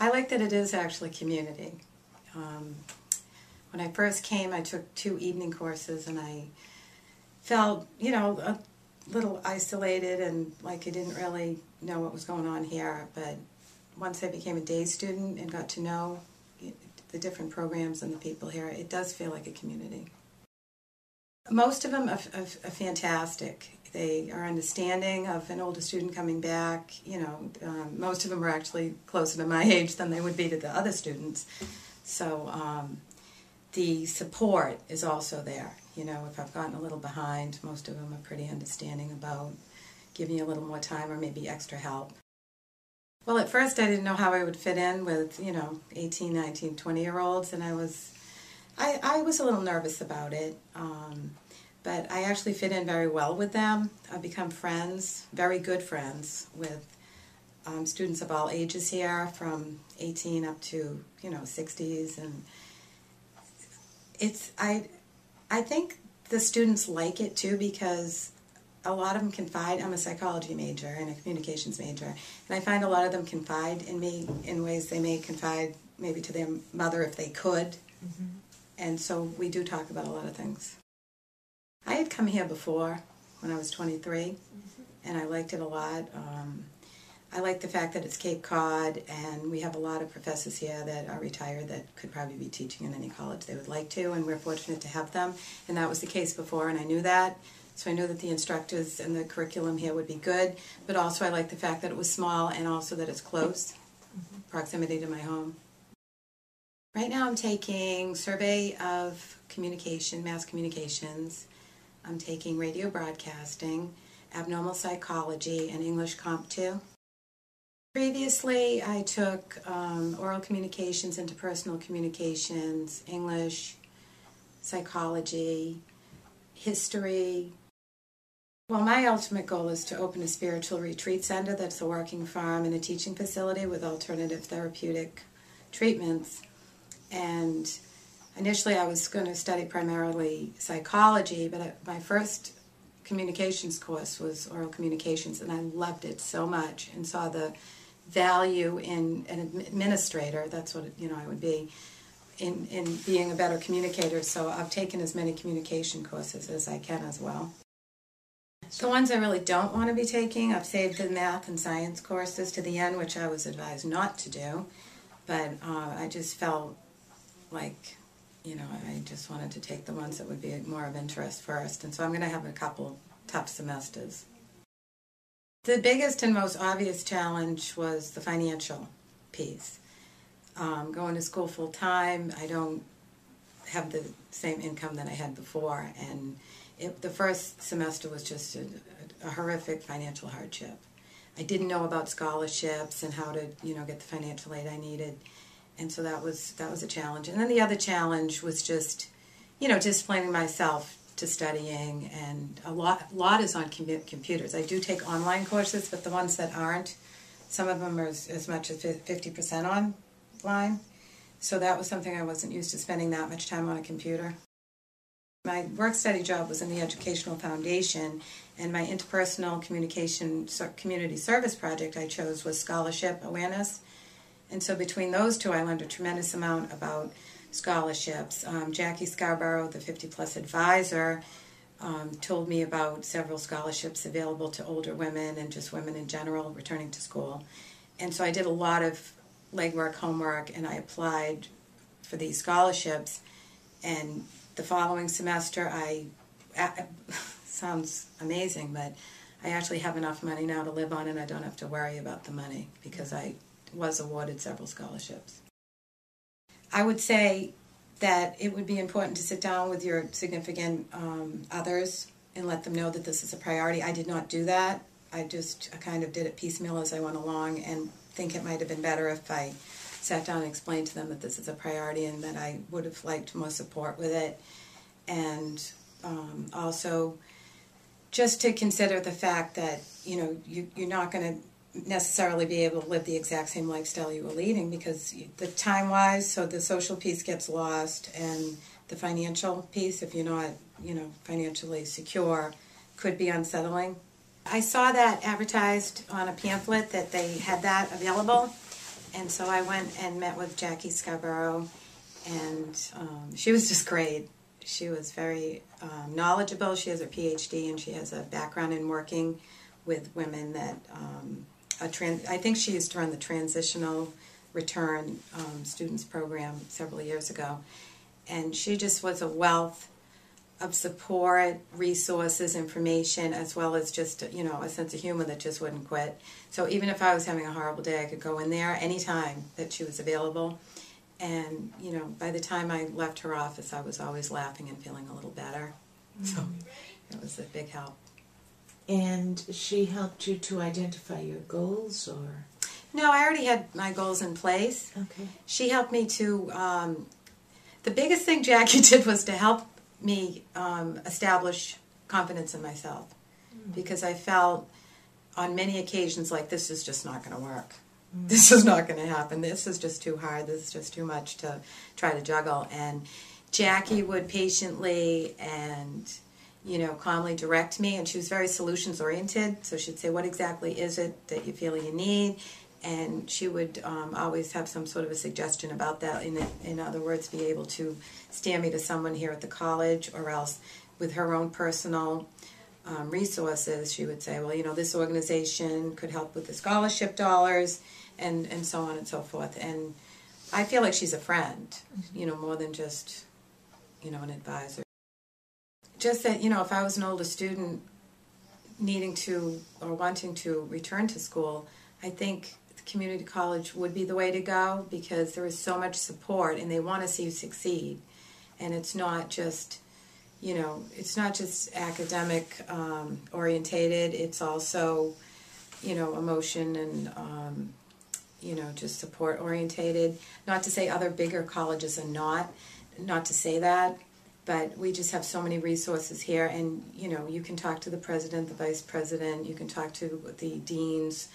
I like that it is actually community. When I first came, I took 2 evening courses, and I felt, a little isolated and like I didn't really know what was going on here. But once I became a day student and got to know the different programs and the people here, it does feel like a community. Most of them are fantastic. They are understanding of an older student coming back. Most of them are actually closer to my age than they would be to the other students. So the support is also there. If I've gotten a little behind, most of them are pretty understanding about giving you a little more time or maybe extra help. Well, at first I didn't know how I would fit in with, 18, 19, 20-year-olds, and I was a little nervous about it. But I actually fit in very well with them. I've become friends, very good friends, with students of all ages here, from 18 up to, 60s. And I think the students like it, too, because a lot of them confide. I'm a psychology major and a communications major, and I find a lot of them confide in me in ways they may confide maybe to their mother if they could. Mm-hmm. And so we do talk about a lot of things. I had come here before when I was 23, mm-hmm. and I liked it a lot. I like the fact that it's Cape Cod, and we have a lot of professors here that are retired that could probably be teaching in any college they would like to, and we're fortunate to have them. And that was the case before, and I knew that. So I knew that the instructors and the curriculum here would be good, but also I like the fact that it was small and also that it's close, mm-hmm. proximity to my home. Right now I'm taking Survey of Communication, Mass Communications. I'm taking Radio Broadcasting, Abnormal Psychology, and English Comp 2. Previously I took Oral Communications, Interpersonal Communications, English, Psychology, History. Well, my ultimate goal is to open a spiritual retreat center that's a working farm and a teaching facility with alternative therapeutic treatments. And initially I was going to study primarily psychology, but my first communications course was oral communications, and I loved it so much and saw the value in an administrator, that's what I would be, in being a better communicator. So I've taken as many communication courses as I can as well. The ones I really don't want to be taking, I've saved the math and science courses to the end, which I was advised not to do. But I just felt like, I just wanted to take the ones that would be more of interest first. And so I'm going to have a couple tough semesters. The biggest and most obvious challenge was the financial piece. Going to school full-time, I don't have the same income that I had before, and the first semester was just a horrific financial hardship. I didn't know about scholarships and how to, get the financial aid I needed, and so that was a challenge. And then the other challenge was just, disciplining myself to studying, and a lot is on computers. I do take online courses, but the ones that aren't, some of them are as much as 50% online. So that was something I wasn't used to, spending that much time on a computer. My work-study job was in the Educational Foundation, and my interpersonal communication community service project I chose was scholarship awareness. And so between those two, I learned a tremendous amount about scholarships. Jackie Scarborough, the 50-plus advisor, told me about several scholarships available to older women and just women in general returning to school. And so I did a lot of legwork, homework, and I applied for these scholarships. And the following semester, sounds amazing, but I actually have enough money now to live on, and I don't have to worry about the money because I was awarded several scholarships. I would say that it would be important to sit down with your significant others and let them know that this is a priority. I did not do that. I kind of did it piecemeal as I went along, and think it might have been better if I sat down and explained to them that this is a priority and that I would have liked more support with it. And also just to consider the fact that, you're not going to necessarily be able to live the exact same lifestyle you were leading, because the time-wise, so the social piece gets lost, and the financial piece, if you're not, financially secure, could be unsettling. I saw that advertised on a pamphlet that they had that available, And so I went and met with Jackie Scarborough, and she was just great. She was very knowledgeable. She has a PhD, and she has a background in working with women that I think she used to run the Transitional Return Students Program several years ago. And she just was a wealth of support, resources, information, as well as just, you know, a sense of humor that just wouldn't quit. So even if I was having a horrible day, I could go in there anytime that she was available. And, you know, by the time I left her office, I was always laughing and feeling a little better. So it was a big help. And she helped you to identify your goals, or? No, I already had my goals in place. Okay. She helped me to, the biggest thing Jackie did was to help me establish confidence in myself, because I felt on many occasions like this is just not going to work. This is not going to happen. This is just too hard. This is just too much to try to juggle. And Jackie would patiently and, you know, calmly direct me, and she was very solutions oriented. So she'd say, what exactly is it that you feel you need? And she would always have some sort of a suggestion about that. In other words, be able to steer me to someone here at the college, or else with her own personal resources, she would say, well, you know, this organization could help with the scholarship dollars, and so on and so forth. And I feel like she's a friend, you know, more than just, you know, an advisor. Just that, you know, if I was an older student needing to or wanting to return to school, I think community college would be the way to go, because there is so much support and they want to see you succeed. And it's not just, you know, it's not just academic orientated, it's also, you know, emotion and, you know, just support orientated. Not to say other bigger colleges are not to say that, but we just have so many resources here. And, you know, you can talk to the president, the vice president, you can talk to the deans,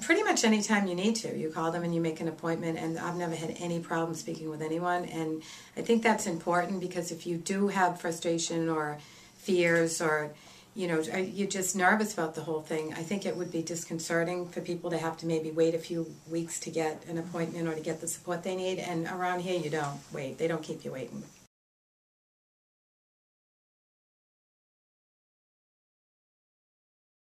pretty much any time you need to. You call them and you make an appointment, and I've never had any problem speaking with anyone. And I think that's important, because if you do have frustration or fears, or, you know, you're just nervous about the whole thing, I think it would be disconcerting for people to have to maybe wait a few weeks to get an appointment or to get the support they need. And around here, you don't wait. They don't keep you waiting.